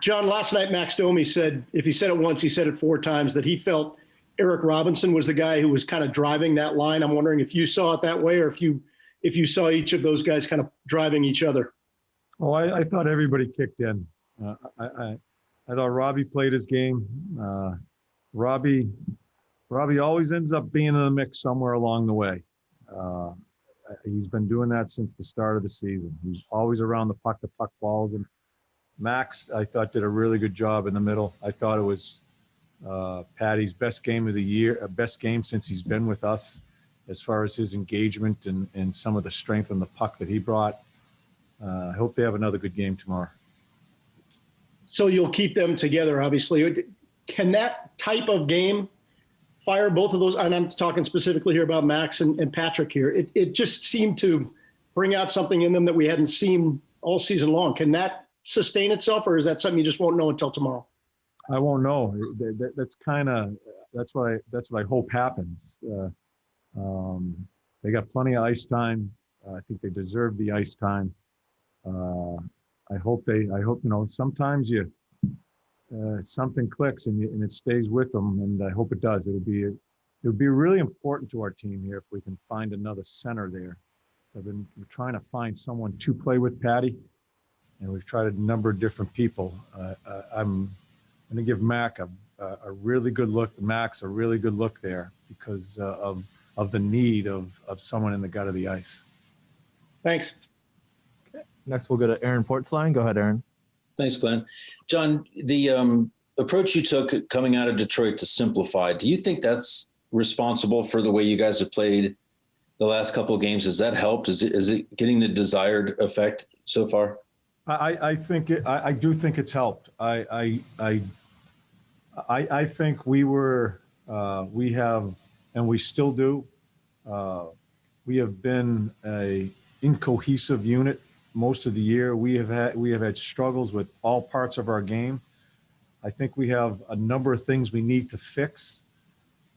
John, last night Max Domi said, if he said it once, he said it 4 times, that he felt Eric Robinson was the guy who was kind of driving that line. I'm wondering if you saw it that way, or if you saw each of those guys kind of driving each other. Oh, I thought everybody kicked in. I thought Robbie played his game. Robbie always ends up being in the mix somewhere along the way. He's been doing that since the start of the season. He's always around the puck falls. And Max, I thought, did a really good job in the middle. I thought it was Patty's best game of the year, best game since he's been with us, as far as his engagement and some of the strength on the puck that he brought. I hope they have another good game tomorrow. So you'll keep them together, obviously. Can that type of game fire both of those? And I'm talking specifically here about Max and Patrick here. It just seemed to bring out something in them that we hadn't seen all season long. Can that sustain itself, or is that something you just won't know until tomorrow? I won't know. That's what I hope happens. They got plenty of ice time. I think they deserve the ice time. I hope sometimes something clicks and it stays with them, and I hope it does. It would be really important to our team here if we can find another center there. So we're trying to find someone to play with Patty, and we've tried a number of different people. I'm going to give Mac a really good look. Max a really good look there because of the need of someone in the gut of the ice. Thanks. Okay. Next, we'll go to Aaron Portzline. Go ahead, Aaron. Thanks, Glenn. John, the approach you took coming out of Detroit to simplify, do you think that's responsible for the way you guys have played the last couple of games? Has that helped? Is it getting the desired effect so far? I do think it's helped. I think we have, and we still do. We have been a incohesive unit most of the year. We have had struggles with all parts of our game. I think we have a number of things we need to fix.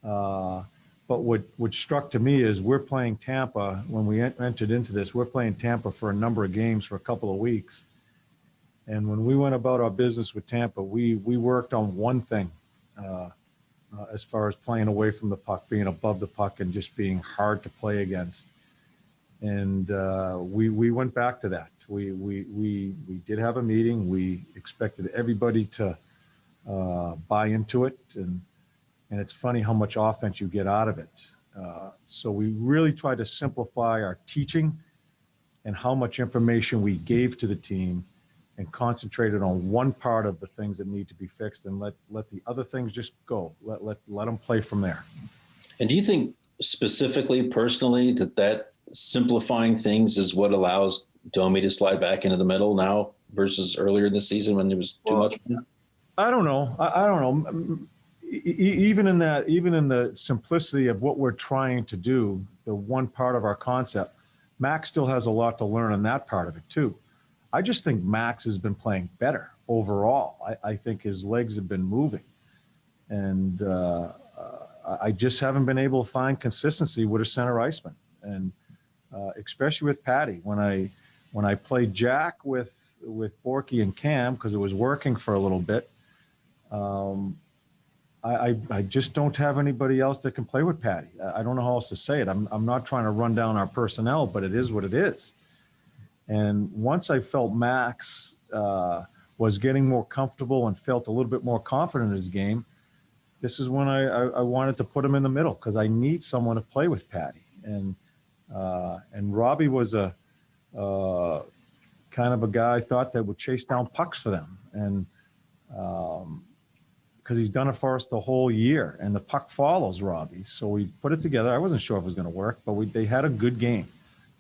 But what struck to me is we're playing Tampa. When we entered into this, we're playing Tampa for a number of games for a couple of weeks. And when we went about our business with Tampa, we worked on one thing as far as playing away from the puck, being above the puck, and just being hard to play against. And we went back to that. We did have a meeting. We expected everybody to buy into it, and it's funny how much offense you get out of it. So we really tried to simplify our teaching and how much information we gave to the team, and concentrated on one part of the things that need to be fixed, and let the other things just go. Let them play from there. And do you think specifically, personally, that simplifying things is what allows Domi to slide back into the middle now versus earlier in the season when it was too much? I don't know. I don't know. Even in the simplicity of what we're trying to do, the one part of our concept, Max still has a lot to learn on that part of it too. I just think Max has been playing better overall. I think his legs have been moving, and I just haven't been able to find consistency with a center iceman, and especially with Patty. When I played Jack with Borky and Cam, because it was working for a little bit, I just don't have anybody else that can play with Patty. I don't know how else to say it. I'm not trying to run down our personnel, but it is what it is. And once I felt Max was getting more comfortable and felt a little bit more confident in his game, this is when I wanted to put him in the middle, because I need someone to play with Patty. And Robbie was a kind of a guy I thought that would chase down pucks for them. And because he's done it for us the whole year, and the puck follows Robbie. So we put it together. I wasn't sure if it was going to work, but they had a good game.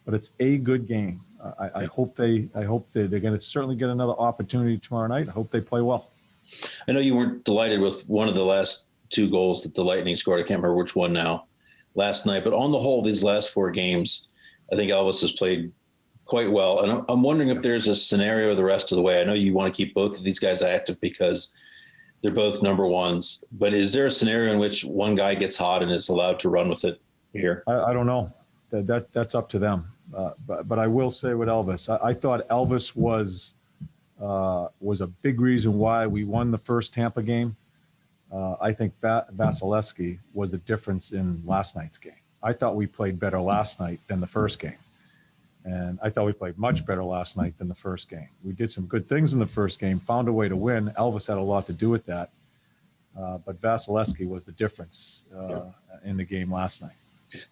But it's a good game. I hope they're going to certainly get another opportunity tomorrow night. I hope they play well. I know you weren't delighted with one of the last 2 goals that the Lightning scored. I can't remember which one now last night, but on the whole, these last 4 games, I think Elvis has played quite well. And I'm wondering if there's a scenario the rest of the way. I know you want to keep both of these guys active because they're both number ones, but is there a scenario in which one guy gets hot and is allowed to run with it here? I don't know. That's up to them. But I will say with Elvis, I thought Elvis was was a big reason why we won the first Tampa game. I think Vasilevsky was the difference in last night's game. I thought we played better last night than the first game. And I thought we played much better last night than the first game. We did some good things in the first game, found a way to win. Elvis had a lot to do with that. But Vasilevsky was the difference in the game last night.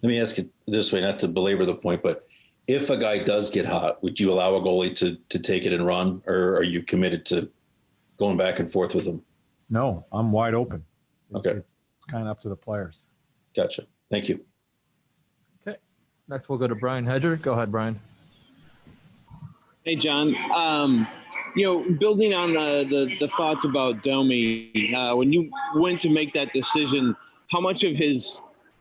Let me ask it this way, not to belabor the point, but if a guy does get hot, would you allow a goalie to take it and run, or are you committed to going back and forth with him? No, I'm wide open. Okay. It's kind of up to the players. Gotcha. Thank you. Okay. Next, we'll go to Brian Hedger. Go ahead, Brian. Hey, John. Building on the thoughts about Domi, when you went to make that decision, how much of his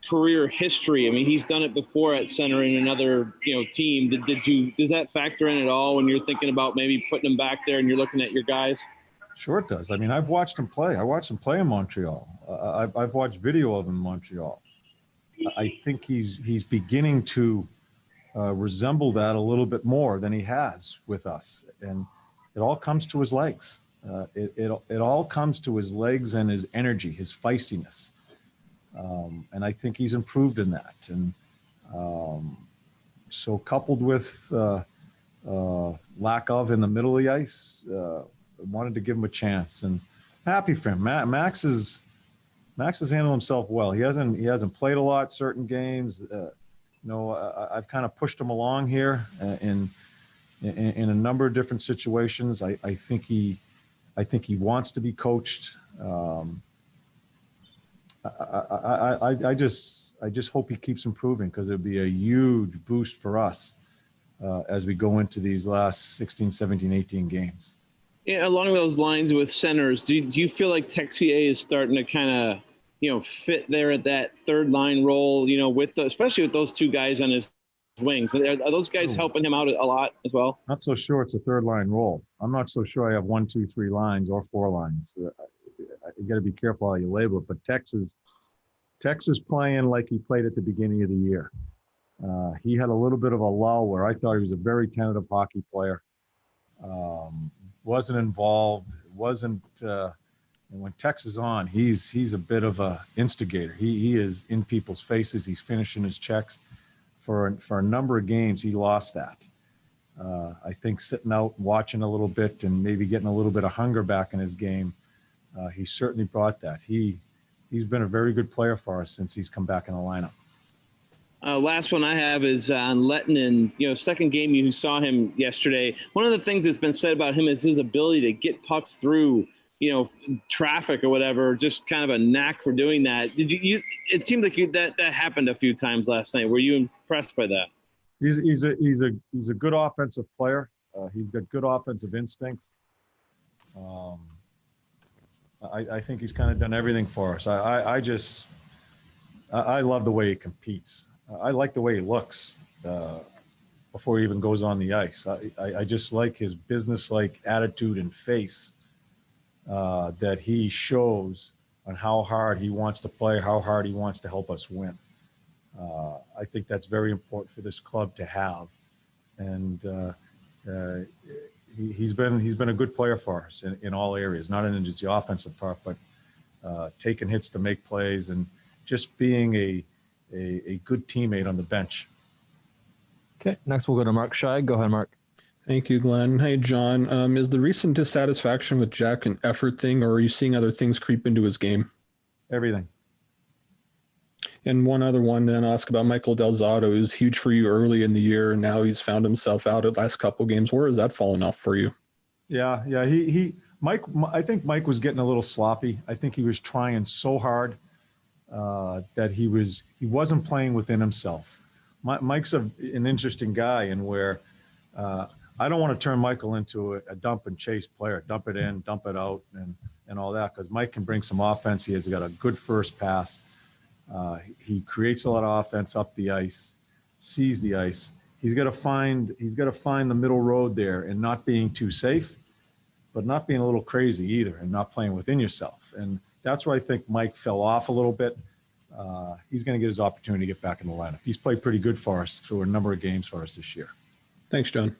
career history, I mean, he's done it before at center in another, team. Does that factor in at all when you're thinking about maybe putting him back there and you're looking at your guys? Sure it does. I mean, I've watched him play. I watched him play in Montreal. I've watched video of him in Montreal. I think he's beginning to resemble that a little bit more than he has with us. And it all comes to his legs. It all comes to his legs and his energy, his feistiness. And I think he's improved in that. And so coupled with lack of in the middle of the ice, wanted to give him a chance. And happy for him. Max has handled himself well. He hasn't played a lot certain games. I've kind of pushed him along here in a number of different situations. I think he wants to be coached. I just hope he keeps improving, because it'll be a huge boost for us as we go into these last 16, 17, 18 games. Yeah, along those lines with centers, do you feel like Texier is starting to kind of, fit there at that third line role, especially with those two guys on his wings? Are those guys helping him out a lot as well? Not so sure it's a third line role. I'm not so sure I have 1, 2, 3 lines or 4 lines. You got to be careful how you label it. But Texas playing like he played at the beginning of the year. He had a little bit of a lull where I thought he was a very tentative hockey player. Wasn't involved. And when Tex is on, he's a bit of a instigator. He is in people's faces. He's finishing his checks. For a number of games, he lost that. I think sitting out, watching a little bit, and maybe getting a little bit of hunger back in his game, he certainly brought that. He's been a very good player for us since he's come back in the lineup. Last one I have is on Lettinen. Second game you saw him yesterday. One of the things that's been said about him is his ability to get pucks through, traffic or whatever. Just kind of a knack for doing that. Did you? It seemed like that happened a few times last night. Were you impressed by that? He's a good offensive player. He's got good offensive instincts. I think he's kind of done everything for us. I love the way he competes. I like the way he looks before he even goes on the ice. I just like his business-like attitude and face that he shows on how hard he wants to play, how hard he wants to help us win. I think that's very important for this club to have. And he's been a good player for us in all areas, not in just the offensive part, but taking hits to make plays and just being a good teammate on the bench. Okay, next we'll go to Mark Scheig. Go ahead, Mark. Thank you, Glenn. Hey, John. Is the recent dissatisfaction with Jack an effort thing, or are you seeing other things creep into his game? Everything. And one other one, then I'll ask about Michael Del Zotto. He was huge for you early in the year, and now he's found himself out at last couple games. Where has that fallen off for you? Yeah. Mike. I think Mike was getting a little sloppy. I think he was trying so hard that he wasn't playing within himself. Mike's an interesting guy, in where I don't want to turn Michael into a dump and chase player, dump it in, dump it out, and all that, because Mike can bring some offense. He has got a good first pass. He creates a lot of offense up the ice, sees the ice. He's got to find the middle road there, and not being too safe, but not being a little crazy either, and not playing within yourself. And that's where I think Mike fell off a little bit. He's going to get his opportunity to get back in the lineup. He's played pretty good for us through a number of games for us this year. Thanks, John.